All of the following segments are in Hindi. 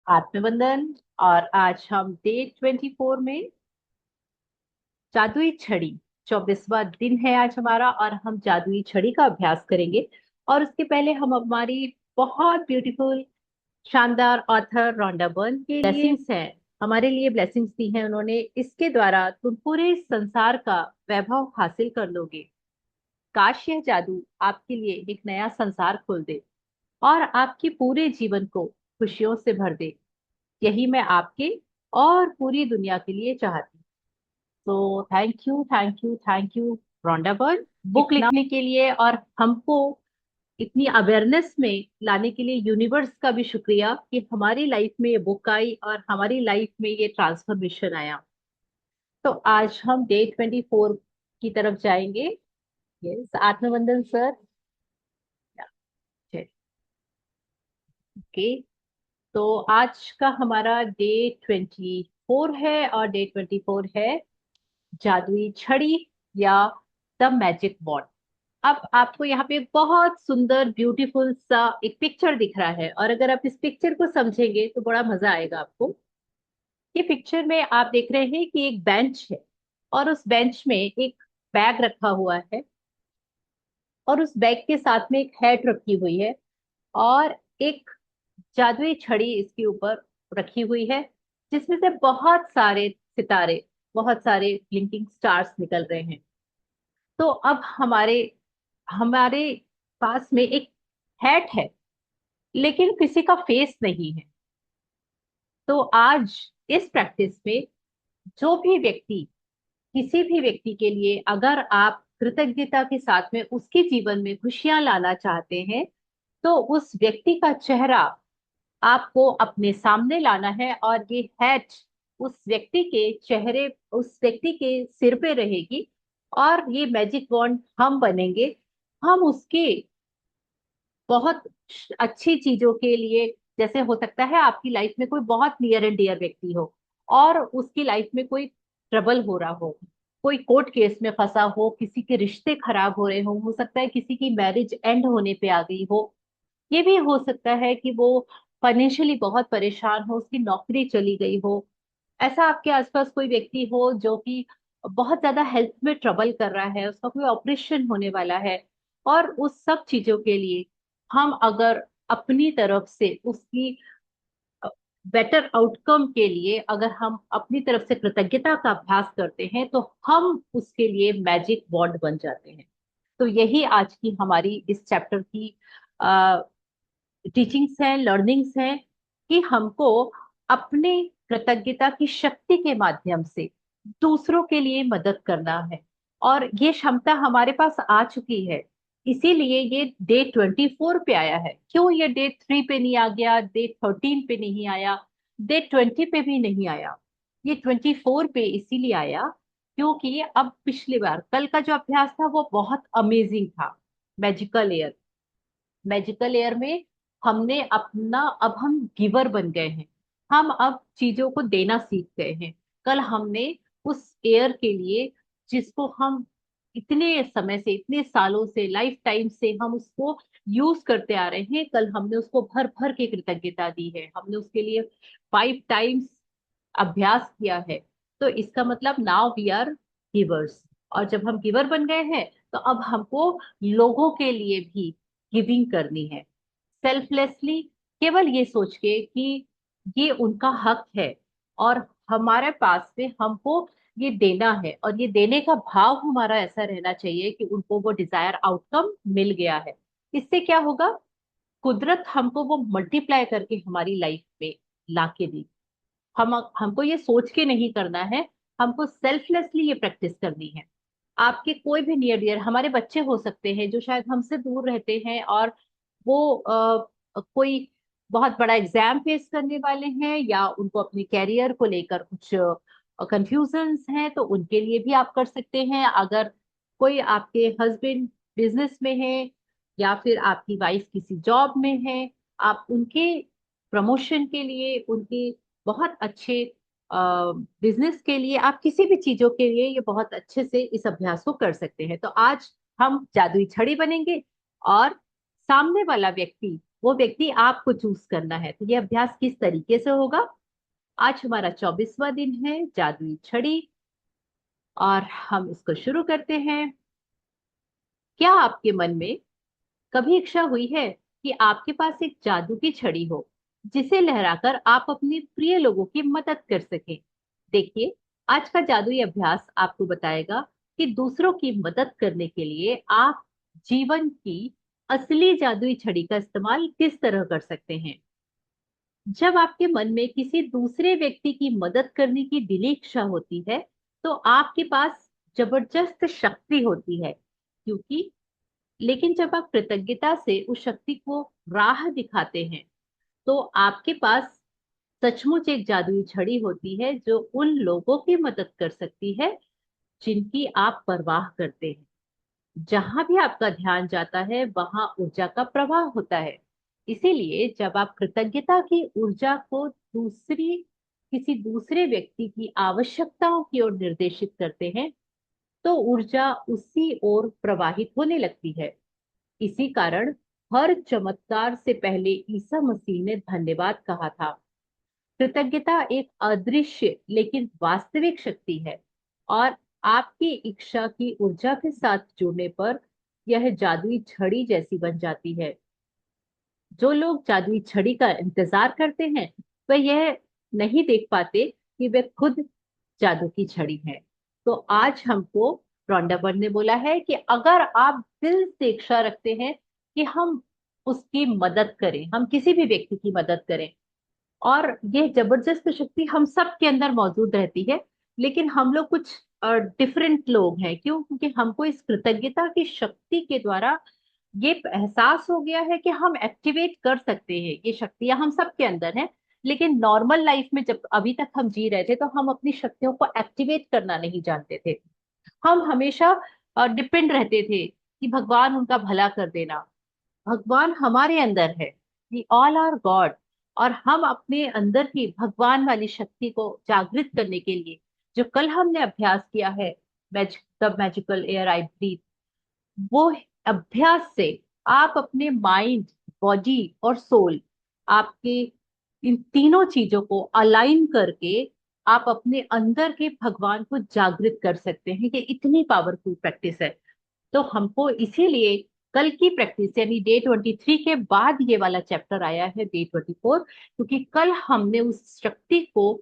आत्मबंधन। और आज हम डे 24 में जादुई छड़ी 24वां दिन है आज हमारा, और हम जादुई छड़ी का अभ्यास करेंगे। और उसके पहले हम हमारी बहुत ब्यूटीफुल शानदार ऑथर रोंडा बर्न के लिए ब्लेसिंग्स हैं, हमारे लिए ब्लेसिंग्स दी हैं उन्होंने। इसके द्वारा तुम पूरे संसार का वैभव हासिल कर लोगे। काश यह जादू आपके लिए एक नया संसार खोल दे और आपके पूरे जीवन को खुशियों से भर दे। यही मैं आपके और पूरी दुनिया के लिए चाहती हूँ। तो thank you, thank you, thank you Rhonda Byrne, book लिखने के लिए और हमको इतनी अवेयरनेस में लाने के लिए। यूनिवर्स का भी शुक्रिया कि हमारी लाइफ में ये बुक आई और हमारी लाइफ में ये ट्रांसफॉर्मेशन आया। तो आज हम डे 24 की तरफ जाएंगे। Yes, आत्मबंधन sir. ओके, तो आज का हमारा डे 24 है, और डे 24 है जादुई छड़ी या द मैजिक वॉन्ड। अब आपको यहाँ पे बहुत सुंदर ब्यूटीफुल सा एक पिक्चर दिख रहा है, और अगर आप इस पिक्चर को समझेंगे तो बड़ा मजा आएगा आपको। ये पिक्चर में आप देख रहे हैं कि एक बेंच है, और उस बेंच में एक बैग रखा हुआ है, और उस बैग के साथ में एक हैट रखी हुई है, और एक जादुई छड़ी इसके ऊपर रखी हुई है, जिसमें से बहुत सारे सितारे, बहुत सारे ब्लिंकिंग स्टार्स निकल रहे हैं। तो अब हमारे हमारे पास में एक हैट है, लेकिन किसी का फेस नहीं है। तो आज इस प्रैक्टिस में जो भी व्यक्ति, किसी भी व्यक्ति के लिए अगर आप कृतज्ञता के साथ में उसके जीवन में खुशियां लाना चाहते हैं, तो उस व्यक्ति का चेहरा आपको अपने सामने लाना है, और ये हैट उस व्यक्ति के चेहरे, उस व्यक्ति के सिर पे रहेगी। और ये मैजिक वॉन्ड हम बनेंगे। हम उसके बहुत अच्छी चीजों के लिए, जैसे हो सकता है आपकी लाइफ में कोई बहुत नियर एंड डियर व्यक्ति हो, और उसकी लाइफ में कोई ट्रबल हो रहा हो, कोई कोर्ट केस में फंसा हो, किसी के रिश्ते खराब हो रहे हो सकता है किसी की मैरिज एंड होने पे आ गई हो। ये भी हो सकता है कि वो फाइनेंशियली बहुत परेशान हो, उसकी नौकरी चली गई हो। ऐसा आपके आसपास कोई व्यक्ति हो जो कि बहुत ज्यादा हेल्थ में ट्रबल कर रहा है, उसका कोई ऑपरेशन होने वाला है। और उस सब चीजों के लिए हम अगर अपनी तरफ से उसकी बेटर आउटकम के लिए अगर हम अपनी तरफ से कृतज्ञता का अभ्यास करते हैं, तो हम उसके लिए मैजिक वॉन्ड बन जाते हैं। तो यही आज की हमारी इस चैप्टर की टीचिंग्स हैं, लर्निंग्स हैं, कि हमको अपने कृतज्ञता की शक्ति के माध्यम से दूसरों के लिए मदद करना है। और ये क्षमता हमारे पास आ चुकी है, इसीलिए ये डे 24 पे आया है। क्यों ये डे 3 पे नहीं आ गया, डे 13 पे नहीं आया, डे 20 पे भी नहीं आया? ये 24 पे इसीलिए आया क्योंकि अब पिछली बार कल का जो अभ्यास था वो बहुत अमेजिंग था। मैजिकल एयर, मैजिकल एयर में हमने अपना, अब हम गिवर बन गए हैं। हम अब चीजों को देना सीख गए हैं। कल हमने उस एयर के लिए, जिसको हम इतने समय से, इतने सालों से, लाइफ टाइम से हम उसको यूज करते आ रहे हैं, कल हमने उसको भर भर के कृतज्ञता दी है। हमने उसके लिए 5 टाइम्स अभ्यास किया है। तो इसका मतलब नाउ वी आर गिवर्स। और जब हम गिवर बन गए हैं, तो अब हमको लोगों के लिए भी गिविंग करनी है, सेल्फलेसली, केवल ये सोच के कि ये उनका हक है, और हमारे पास में हमको ये देना है, और ये देने का भाव हमारा ऐसा रहना चाहिए कि उनको वो डिजायर आउटकम मिल गया है। इससे क्या होगा, कुदरत हमको वो मल्टीप्लाई करके हमारी लाइफ में लाके दी। हमको ये सोच के नहीं करना है, हमको सेल्फलेसली ये प्रैक्टिस करनी है। आपके कोई भी नियर डियर, हमारे बच्चे हो सकते हैं जो शायद हमसे दूर रहते हैं, और वो कोई बहुत बड़ा एग्जाम फेस करने वाले हैं, या उनको अपने कैरियर को लेकर कुछ कंफ्यूजन्स हैं, तो उनके लिए भी आप कर सकते हैं। अगर कोई आपके हस्बैंड बिजनेस में है, या फिर आपकी वाइफ किसी जॉब में है, आप उनके प्रमोशन के लिए, उनके बहुत अच्छे बिजनेस के लिए, आप किसी भी चीजों के लिए ये बहुत अच्छे से इस अभ्यास को कर सकते हैं। तो आज हम जादुई छड़ी बनेंगे, और सामने वाला व्यक्ति, वो व्यक्ति आपको चूज करना है। तो ये अभ्यास किस तरीके से होगा? आज हमारा 24वां दिन है जादुई छड़ी, और हम इसको शुरू करते हैं। क्या आपके मन में कभी इच्छा हुई है कि आपके पास एक जादू की छड़ी हो, जिसे लहराकर आप अपने प्रिय लोगों की मदद कर सकें? देखिए, आज का जादुई अभ्यास आपको बताएगा कि दूसरों की मदद करने के लिए आप जीवन की असली जादुई छड़ी का इस्तेमाल किस तरह कर सकते हैं। जब आपके मन में किसी दूसरे व्यक्ति की मदद करने की दिली इच्छा होती है, तो आपके पास जबरदस्त शक्ति होती है, क्योंकि लेकिन जब आप कृतज्ञता से उस शक्ति को राह दिखाते हैं, तो आपके पास सचमुच एक जादुई छड़ी होती है जो उन लोगों की मदद कर सकती है जिनकी आप परवाह करते हैं। जहां भी आपका ध्यान जाता है, वहां ऊर्जा का प्रवाह होता है। इसीलिए जब आप कृतज्ञता की ऊर्जा को किसी दूसरे व्यक्ति की आवश्यकताओं की ओर निर्देशित करते हैं, तो ऊर्जा उसी ओर प्रवाहित होने लगती है। इसी कारण हर चमत्कार से पहले ईसा मसीह ने धन्यवाद कहा था। कृतज्ञता एक अदृश्य लेकिन वास्तविक शक्ति है, और आपकी इच्छा की ऊर्जा के साथ जुड़ने पर यह जादुई छड़ी जैसी बन जाती है। जो लोग जादुई छड़ी का इंतजार करते हैं, वह यह नहीं देख पाते कि वे खुद जादू की छड़ी है। तो आज हमको रॉन्डाबर्ड ने बोला है कि अगर आप दिल से इच्छा रखते हैं कि हम उसकी मदद करें, हम किसी भी व्यक्ति की मदद करें, और ये जबरदस्त शक्ति हम सब के अंदर मौजूद रहती है, लेकिन हम लोग कुछ डिफरेंट लोग हैं। क्यों? क्योंकि हमको इस कृतज्ञता की शक्ति के द्वारा ये एहसास हो गया है कि हम एक्टिवेट कर सकते हैं। ये शक्तियां हम सब के अंदर हैं, लेकिन नॉर्मल लाइफ में जब अभी तक हम जी रहे थे, तो हम अपनी शक्तियों को एक्टिवेट करना नहीं जानते थे। हम हमेशा डिपेंड रहते थे कि भगवान उनका भला कर देना। भगवान हमारे अंदर है, वी ऑल आर गॉड। और हम अपने अंदर की भगवान वाली शक्ति को जागृत करने के लिए जो कल हमने अभ्यास किया है, the magical air I breathe, वो अभ्यास से आप अपने माइंड, बॉडी और सोल, आपके इन तीनों चीजों को अलाइन करके आप अपने अंदर के भगवान को जागृत कर सकते हैं। ये इतनी पावरफुल प्रैक्टिस है। तो हमको इसीलिए कल की प्रैक्टिस यानी डे 23 के बाद ये वाला चैप्टर आया है डे 24, क्योंकि कल हमने उस शक्ति को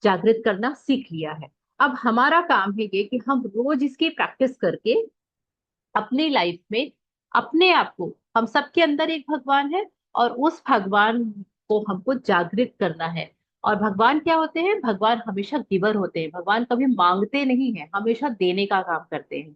जागृत करना सीख लिया है। अब हमारा काम है ये कि हम रोज इसकी प्रैक्टिस करके अपनी लाइफ में अपने आप को, हम सबके अंदर एक भगवान है, और उस भगवान को हमको जागृत करना है। और भगवान क्या होते हैं? भगवान हमेशा गिवर होते हैं। भगवान कभी मांगते नहीं है, हमेशा देने का काम करते हैं,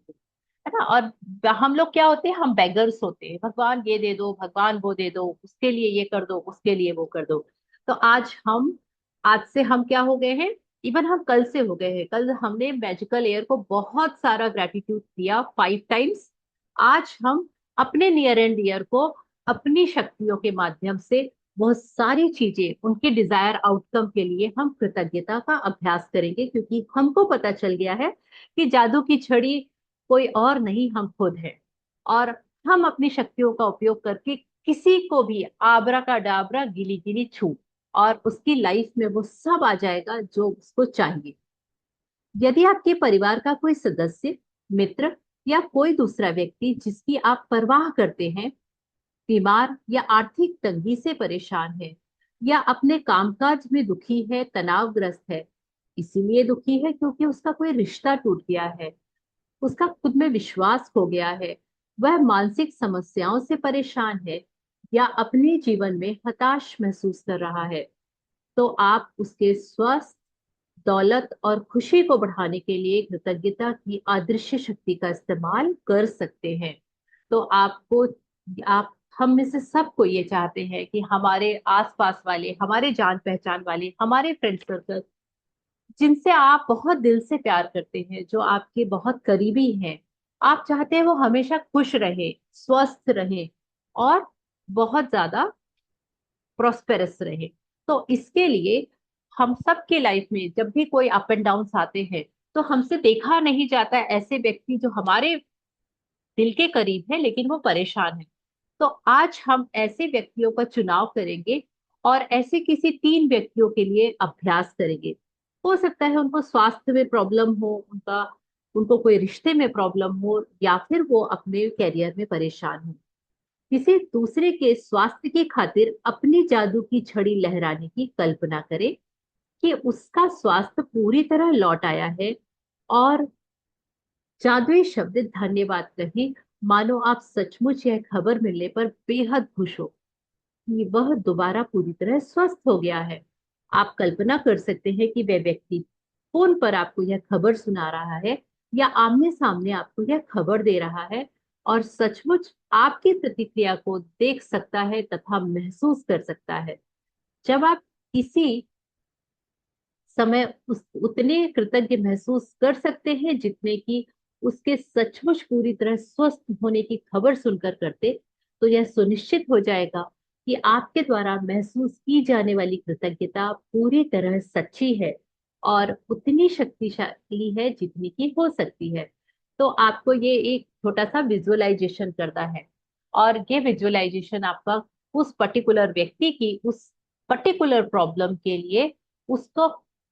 है ना। और हम लोग क्या होते हैं? हम बेगर्स होते हैं। भगवान ये दे दो, भगवान वो दे दो, उसके लिए ये कर दो, उसके लिए वो कर दो। तो आज से हम क्या हो गए हैं? इवन हम कल से हो गए हैं। कल हमने मैजिकल एयर को बहुत सारा ग्रेटिट्यूड दिया, 5 टाइम्स। आज हम अपने नियर एंड डियर को अपनी शक्तियों के माध्यम से बहुत सारी चीजें, उनके डिजायर आउटकम के लिए हम कृतज्ञता का अभ्यास करेंगे, क्योंकि हमको पता चल गया है कि जादू की छड़ी कोई और नहीं, हम खुद हैं। और हम अपनी शक्तियों का उपयोग करके किसी को भी आबरा का डाबरा, गिली गिली छू, और उसकी लाइफ में वो सब आ जाएगा जो उसको चाहिए। यदि आपके परिवार का कोई सदस्य, मित्र या कोई दूसरा व्यक्ति जिसकी आप परवाह करते हैं, बीमार या आर्थिक तंगी से परेशान है, या अपने कामकाज में दुखी है, तनावग्रस्त है, इसीलिए दुखी है क्योंकि उसका कोई रिश्ता टूट गया है, उसका खुद में विश्वास खो गया है, वह मानसिक समस्याओं से परेशान है, या अपने जीवन में हताश महसूस कर रहा है, तो आप उसके स्वास्थ्य, दौलत और खुशी को बढ़ाने के लिए कृतज्ञता की अदृश्य शक्ति का इस्तेमाल कर सकते हैं। तो आप हम में से सबको ये चाहते हैं कि हमारे आसपास वाले, हमारे जान पहचान वाले, हमारे फ्रेंड सर्कल, जिनसे आप बहुत दिल से प्यार करते हैं, जो आपके बहुत करीबी हैं, आप चाहते हैं वो हमेशा खुश रहे, स्वस्थ रहे, और बहुत ज्यादा प्रोस्पेरस रहे। तो इसके लिए हम सबके लाइफ में जब भी कोई अप एंड डाउन आते हैं, तो हमसे देखा नहीं जाता है ऐसे व्यक्ति जो हमारे दिल के करीब है लेकिन वो परेशान है। तो आज हम ऐसे व्यक्तियों का चुनाव करेंगे और ऐसे किसी 3 व्यक्तियों के लिए अभ्यास करेंगे। हो सकता है उनको स्वास्थ्य में प्रॉब्लम हो, उनको कोई रिश्ते में प्रॉब्लम हो, या फिर वो अपने कैरियर में परेशान हो। किसी दूसरे के स्वास्थ्य की खातिर अपनी जादू की छड़ी लहराने की कल्पना करें कि उसका स्वास्थ्य पूरी तरह लौट आया है, और जादुई शब्द धन्यवाद कहें, मानो आप सचमुच यह खबर मिलने पर बेहद खुश हो कि वह दोबारा पूरी तरह स्वस्थ हो गया है। आप कल्पना कर सकते हैं कि वह व्यक्ति फोन पर आपको यह खबर सुना रहा है या आमने सामने आपको यह खबर दे रहा है, और सचमुच आपकी प्रतिक्रिया को देख सकता है तथा महसूस कर सकता है। जब आप किसी समय उतने कृतज्ञ महसूस कर सकते हैं जितने कि उसके सचमुच पूरी तरह स्वस्थ होने की खबर सुनकर करते, तो यह सुनिश्चित हो जाएगा कि आपके द्वारा महसूस की जाने वाली कृतज्ञता पूरी तरह सच्ची है और उतनी शक्तिशाली है जितनी की हो सकती है। तो आपको ये एक छोटा सा विजुअलाइजेशन करना है, और ये विजुअलाइजेशन आपका उस पर्टिकुलर व्यक्ति की उस पर्टिकुलर प्रॉब्लम के लिए, उसको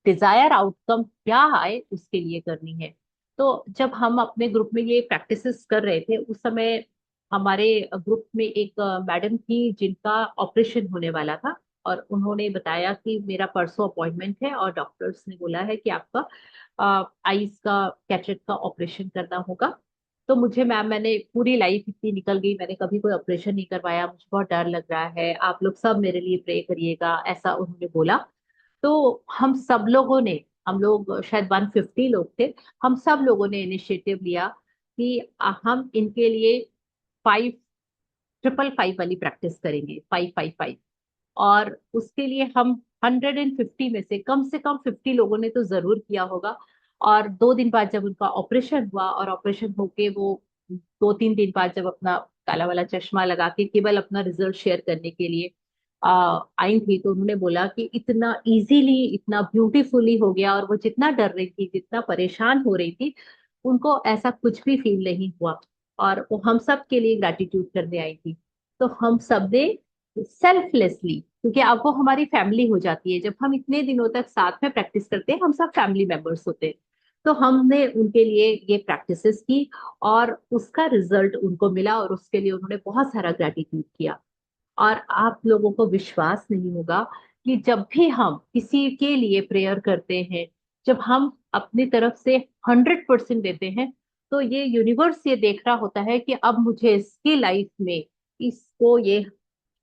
डिजायर आउटकम क्या आए उसके लिए करनी है। तो जब हम अपने ग्रुप में ये प्रैक्टिसेस कर रहे थे, उस समय हमारे ग्रुप में एक मैडम थी जिनका ऑपरेशन होने वाला था, और उन्होंने बताया कि मेरा परसों अपॉइंटमेंट है और डॉक्टर्स ने बोला है कि आपका आईज का कैटरेक्ट का ऑपरेशन करना होगा। तो मैंने पूरी लाइफ इतनी निकल गई, मैंने कभी कोई ऑपरेशन नहीं करवाया, मुझे बहुत डर लग रहा है, आप लोग सब मेरे लिए प्रे करिएगा, ऐसा उन्होंने बोला। तो हम लोग शायद 150 लोग थे, हम सब लोगों ने इनिशिएटिव लिया कि हम इनके लिए 5 5 5 वाली प्रैक्टिस करेंगे, 5 5 5। और उसके लिए हम 150 में से कम 50 लोगों ने तो जरूर किया होगा। और 2 दिन बाद जब उनका ऑपरेशन हुआ, और ऑपरेशन होके वो 2 3 दिन बाद जब अपना काला वाला चश्मा लगा के केवल अपना रिजल्ट शेयर करने के लिए आई थी, तो उन्होंने बोला कि इतना इजीली, इतना ब्यूटीफुली हो गया, और वो जितना डर रही थी, जितना परेशान हो रही थी, उनको ऐसा कुछ भी फील नहीं हुआ। और वो हम सब के लिए ग्रैटिट्यूड करने आई थी। तो हम सब ने सेल्फलेसली, क्योंकि अब वो हमारी फैमिली हो जाती है, जब हम इतने दिनों तक साथ में प्रैक्टिस करते हैं हम सब फैमिली मेंबर्स होते हैं। तो हमने उनके लिए ये प्रैक्टिसेस की, और उसका रिजल्ट उनको मिला, और उसके लिए उन्होंने बहुत सारा ग्रैटिट्यूड किया। और आप लोगों को विश्वास नहीं होगा कि जब भी हम किसी के लिए प्रेयर करते हैं, जब हम अपनी तरफ से 100% देते हैं, तो ये यूनिवर्स ये देख रहा होता है कि अब मुझे इसकी लाइफ में इसको ये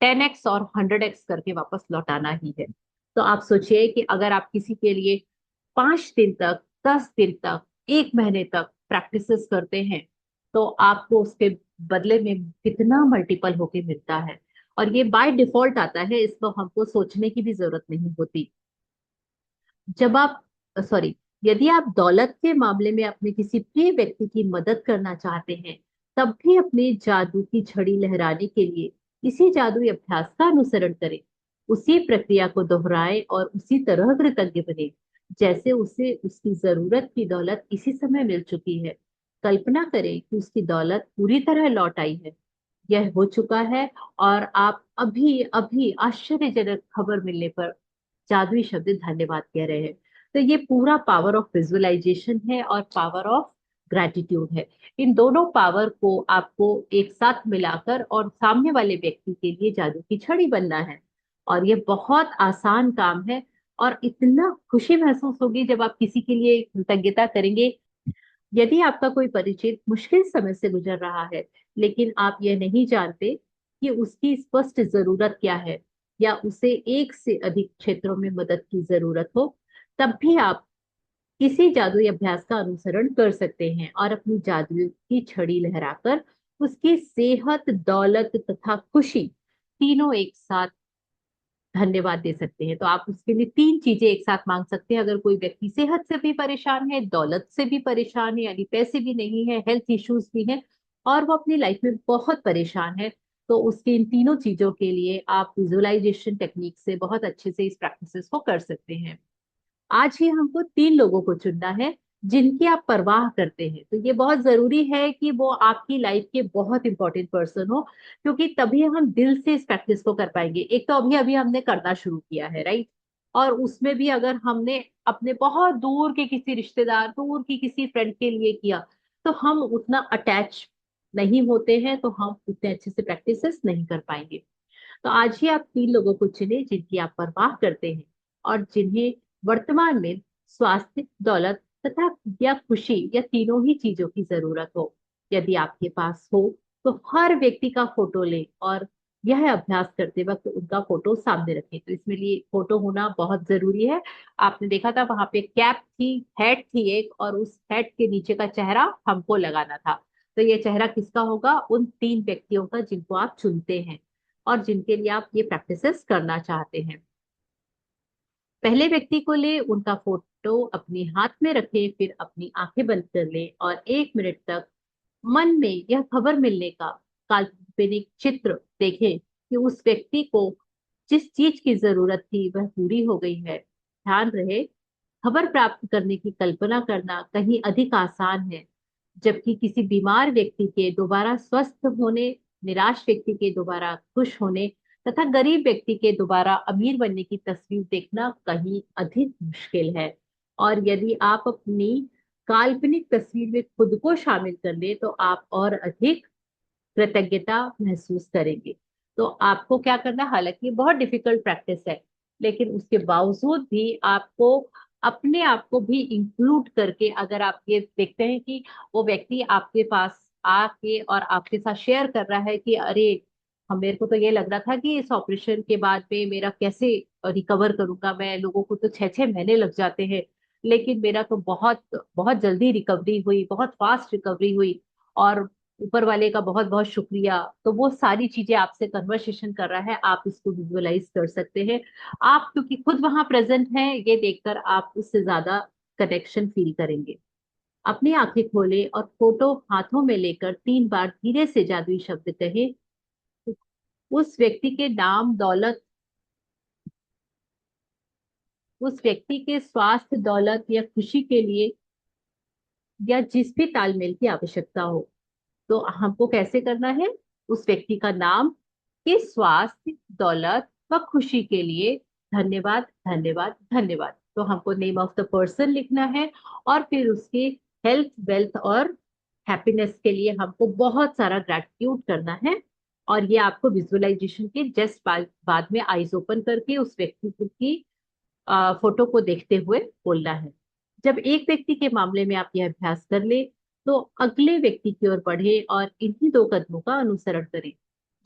10x और 100x करके वापस लौटाना ही है। तो आप सोचिए कि अगर आप किसी के लिए 5 दिन तक, 10 दिन तक, 1 महीने तक प्रैक्टिसेस करते हैं, तो आपको उसके बदले में कितना मल्टीपल होके मिलता है। और ये बाय डिफॉल्ट आता है, इसको हमको सोचने की भी जरूरत नहीं होती। जब आप सॉरी यदि आप दौलत के मामले में अपने किसी प्रिय व्यक्ति की मदद करना चाहते हैं, तब भी अपने जादू की छड़ी लहराने के लिए इसी जादुई अभ्यास का अनुसरण करें। उसी प्रक्रिया को दोहराएं और उसी तरह कृतज्ञ बने जैसे उसे उसकी जरूरत की दौलत इसी समय मिल चुकी है। कल्पना करें कि उसकी दौलत पूरी तरह लौट आई है, यह हो चुका है, और आप अभी अभी आश्चर्यजनक खबर मिलने पर जादुई शब्द धन्यवाद कह रहे हैं। तो ये पूरा पावर ऑफ विजुअलाइजेशन है और पावर ऑफ ग्रेटिट्यूड है। इन दोनों पावर को आपको एक साथ मिलाकर और सामने वाले व्यक्ति के लिए जादू की छड़ी बनना है। और ये बहुत आसान काम है, और इतना खुशी महसूस होगी जब आप किसी के लिए कृतज्ञता करेंगे। यदि आपका कोई परिचित मुश्किल समय से गुजर रहा है, लेकिन आप यह नहीं जानते कि उसकी स्पष्ट जरूरत क्या है, या उसे एक से अधिक क्षेत्रों में मदद की जरूरत हो, तब भी आप इसी जादुई अभ्यास का अनुसरण कर सकते हैं और अपनी जादू की छड़ी लहराकर उसकी सेहत, दौलत तथा खुशी तीनों एक साथ धन्यवाद दे सकते हैं। तो आप उसके लिए 3 चीजें एक साथ मांग सकते हैं। अगर कोई व्यक्ति सेहत से भी परेशान है, दौलत से भी परेशान है, यानी पैसे भी नहीं है, हेल्थ इश्यूज भी हैं, और वो अपनी लाइफ में बहुत परेशान है, तो उसकी इन तीनों चीजों के लिए आप विजुअलाइजेशन टेक्निक से बहुत अच्छे से इस प्रैक्टिसेस को कर सकते हैं। आज ही हमको 3 लोगों को चुनना है जिनकी आप परवाह करते हैं। तो ये बहुत जरूरी है कि वो आपकी लाइफ के बहुत इंपॉर्टेंट पर्सन हो, क्योंकि तभी हम दिल से इस प्रैक्टिस को कर पाएंगे। एक तो अभी अभी हमने करना शुरू किया है, राइट? और उसमें भी अगर हमने अपने बहुत दूर के किसी रिश्तेदार, दूर की किसी फ्रेंड के लिए किया, तो हम उतना अटैच नहीं होते हैं, तो हम उतने अच्छे से प्रैक्टिसेस नहीं कर पाएंगे। तो आज ही आप 3 लोगों को चुने जिनकी आप परवाह करते हैं और जिन्हें वर्तमान में स्वास्थ्य, दौलत तथा या खुशी या तीनों ही चीजों की जरूरत हो। यदि आपके पास हो तो हर व्यक्ति का फोटो लें और यह अभ्यास करते वक्त उनका फोटो सामने रखें। तो इसमें लिए फोटो होना बहुत जरूरी है। आपने देखा था वहां पे कैप थी, हेड थी एक, और उस हेड के नीचे का चेहरा हमको लगाना था। तो ये चेहरा किसका होगा? उन 3 व्यक्तियों का जिनको आप चुनते हैं और जिनके लिए आप ये प्रैक्टिसेस करना चाहते हैं। पहले व्यक्ति को ले, उनका फोटो अपने हाथ में रखें, फिर अपनी आंखें बंद कर लें और 1 मिनट तक मन में यह खबर मिलने का काल्पनिक चित्र देखें कि उस व्यक्ति को जिस चीज की जरूरत थी वह पूरी हो गई है। ध्यान रहे, खबर प्राप्त करने की कल्पना करना कहीं अधिक आसान है, जबकि किसी बीमार व्यक्ति के दोबारा स्वस्थ होने, निराश व्यक्ति के दोबारा खुश होने तथा गरीब व्यक्ति के दोबारा अमीर बनने की तस्वीर देखना कहीं अधिक मुश्किल है। और यदि आप अपनी काल्पनिक तस्वीर में खुद को शामिल कर ले तो आप और अधिक कृतज्ञता महसूस करेंगे। तो आपको क्या करना है, हालांकि ये बहुत डिफिकल्ट प्रैक्टिस है, लेकिन उसके बावजूद भी आपको अपने आप को भी इंक्लूड करके, अगर आप ये देखते हैं कि वो व्यक्ति आपके पास आके और आपके साथ शेयर कर रहा है कि अरे, हम मेरे को तो ये लग रहा था कि इस ऑपरेशन के बाद में मेरा कैसे रिकवर करूंगा, मैं, लोगों को तो 6-6 महीने लग जाते हैं, लेकिन मेरा तो बहुत बहुत जल्दी रिकवरी हुई, बहुत फास्ट रिकवरी हुई, और ऊपर वाले का बहुत बहुत शुक्रिया। तो वो सारी चीजें आपसे कन्वर्सेशन कर रहा है, आप इसको विजुअलाइज कर सकते हैं। आप क्योंकि खुद वहां प्रेजेंट हैं, ये देखकर आप उससे ज्यादा कनेक्शन फील करेंगे। अपनी आंखें खोलें और फोटो हाथों में लेकर 3 बार धीरे से जादुई शब्द कहें। उस व्यक्ति के नाम, दौलत, उस व्यक्ति के स्वास्थ्य, दौलत या खुशी के लिए या जिस भी तालमेल की आवश्यकता हो। तो हमको कैसे करना है? उस व्यक्ति का नाम के स्वास्थ्य, दौलत व खुशी के लिए धन्यवाद, धन्यवाद, धन्यवाद। तो हमको नेम ऑफ द पर्सन लिखना है और फिर उसके हेल्थ, वेल्थ और हैप्पीनेस के लिए हमको बहुत सारा ग्रैटिट्यूड करना है। और ये आपको विजुअलाइजेशन के जस्ट बाद में आईज ओपन करके उस व्यक्ति की फोटो को देखते हुए बोलना है। जब एक व्यक्ति के मामले में आप यह अभ्यास कर ले, तो अगले व्यक्ति की ओर बढ़े और इन्हीं 2 कदमों का अनुसरण करें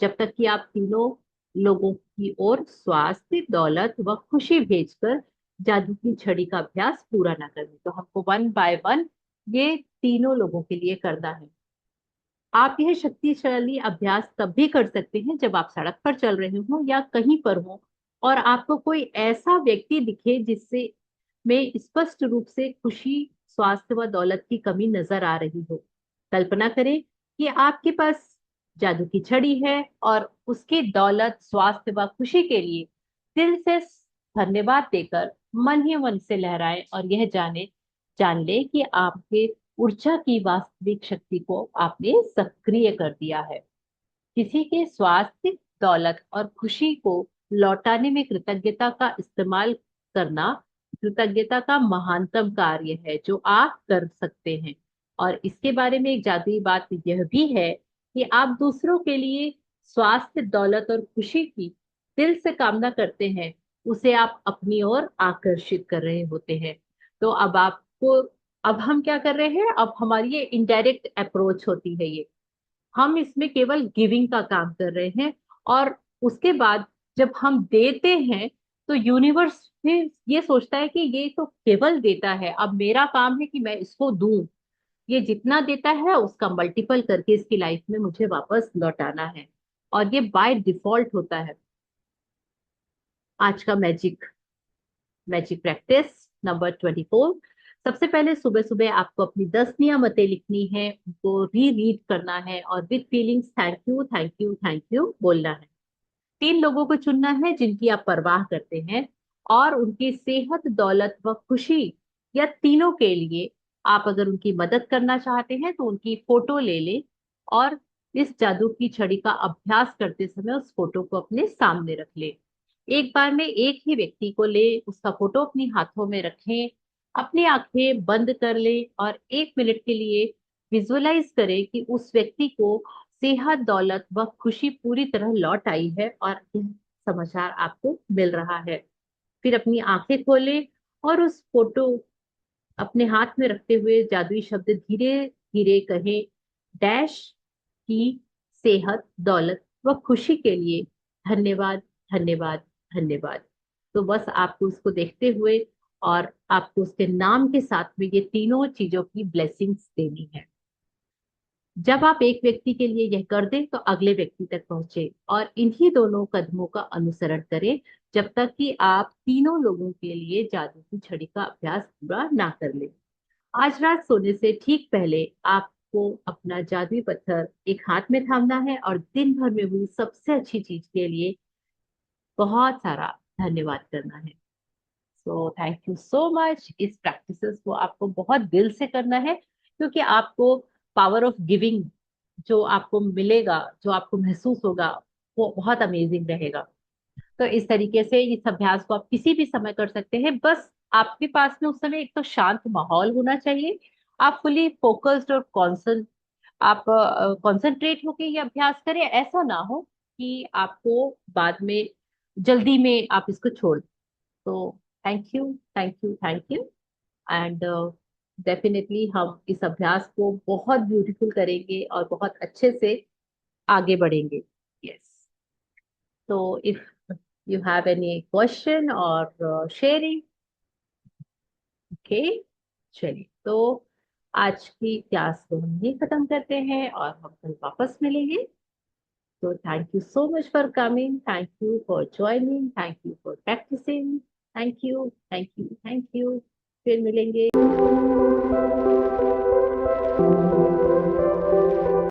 जब तक कि आप तीनों लोगों की ओर स्वास्थ्य, दौलत व खुशी भेजकर जादू की छड़ी का अभ्यास पूरा ना करें। तो हमको 1 बाय 1 ये तीनों लोगों के लिए करना है। आप यह शक्तिशाली अभ्यास तब भी कर सकते हैं जब आप सड़क पर चल रहे हो या कहीं पर हो और आपको कोई ऐसा व्यक्ति दिखे जिससे में स्पष्ट रूप से खुशी, स्वास्थ्य व दौलत की कमी नजर आ रही हो। कल्पना करें कि आपके पास जादू की छड़ी है और उसकी दौलत, स्वास्थ्य व खुशी के लिए दिल से धन्यवाद देकर मन ही मन से लहराएं और यह जान ले कि आपके ऊर्जा की वास्तविक शक्ति को आपने सक्रिय कर दिया है। किसी के स्वास्थ्य, दौलत और खुशी को लौटाने में कृतज्ञता का इस्तेमाल करना कृतज्ञता का महानतम कार्य है जो आप कर सकते हैं। और इसके बारे में एक जादुई बात यह भी है कि आप दूसरों के लिए स्वास्थ्य, दौलत और खुशी की दिल से कामना करते हैं, उसे आप अपनी ओर आकर्षित कर रहे होते हैं। तो अब हम क्या कर रहे हैं? अब हमारी ये इनडायरेक्ट अप्रोच होती है, ये हम इसमें केवल गिविंग का काम कर रहे हैं। और उसके बाद जब हम देते हैं तो यूनिवर्स भी ये सोचता है कि ये तो केवल देता है, अब मेरा काम है कि मैं इसको दूं। ये जितना देता है उसका मल्टीपल करके इसकी लाइफ में मुझे वापस लौटाना है, और ये बाय डिफॉल्ट होता है। आज का मैजिक मैजिक प्रैक्टिस नंबर 24। सबसे पहले सुबह सुबह आपको अपनी 10 नियमतें लिखनी है, उनको री रीड करना है और with feelings thank you, thank you, thank you बोलना है। 3 लोगों को चुनना है जिनकी आप परवाह करते हैं और उनकी सेहत, दौलत व खुशी या तीनों के लिए आप अगर उनकी मदद करना चाहते हैं तो उनकी फोटो ले लें और इस जादू की छड़ी का अभ्यास करते समय उस फोटो को अपने सामने रख लें। एक बार में एक ही व्यक्ति को ले, उसका फोटो अपनी हाथों में रखें, अपनी आंखें बंद कर लें और 1 मिनट के लिए विजुअलाइज करें कि उस व्यक्ति को सेहत, दौलत व खुशी पूरी तरह लौट आई है और यह समाचार आपको मिल रहा है। फिर अपनी आंखें खोलें और उस फोटो अपने हाथ में रखते हुए जादुई शब्द धीरे धीरे कहें, डैश की सेहत, दौलत व खुशी के लिए धन्यवाद, धन्यवाद, धन्यवाद। तो बस आपको उसको देखते हुए और आपको उसके नाम के साथ में ये तीनों चीजों की ब्लेसिंग्स देनी है। जब आप एक व्यक्ति के लिए यह कर दें तो अगले व्यक्ति तक पहुंचे और इन्हीं दोनों कदमों का अनुसरण करें जब तक कि आप तीनों लोगों के लिए जादू की छड़ी का अभ्यास पूरा ना कर लें। आज रात सोने से ठीक पहले आपको अपना जादुई पत्थर एक हाथ में थामना है और दिन भर में हुई सबसे अच्छी चीज के लिए बहुत सारा धन्यवाद करना है। So thank you so much. इस प्रैक्टिसेस को आपको बहुत दिल से करना है क्योंकि आपको पावर ऑफ गिविंग जो आपको मिलेगा, जो आपको महसूस होगा, वो बहुत अमेजिंग रहेगा। तो इस तरीके से इस अभ्यास को आप किसी भी समय कर सकते हैं। बस आपके पास में उस समय एक तो शांत माहौल होना चाहिए। आप फुली फोकस्ड और आप कॉन्सेंट्रेट होके ये अभ्यास करें। ऐसा ना हो कि आपको बाद में जल्दी में आप इसको छोड़ दें। तो thank you, thank you, thank you. And definitely हम इस अभ्यास को बहुत ब्यूटीफुल करेंगे और बहुत अच्छे से आगे बढ़ेंगे। यस। तो if you have any question और शेयरिंग, ओके। चलिए, तो आज की क्लास को हम यही खत्म करते हैं और हम कल वापस मिलेंगे। तो thank you so much for coming, thank you for joining, thank you for practising. Thank you, thank you, thank you. फिर मिलेंगे।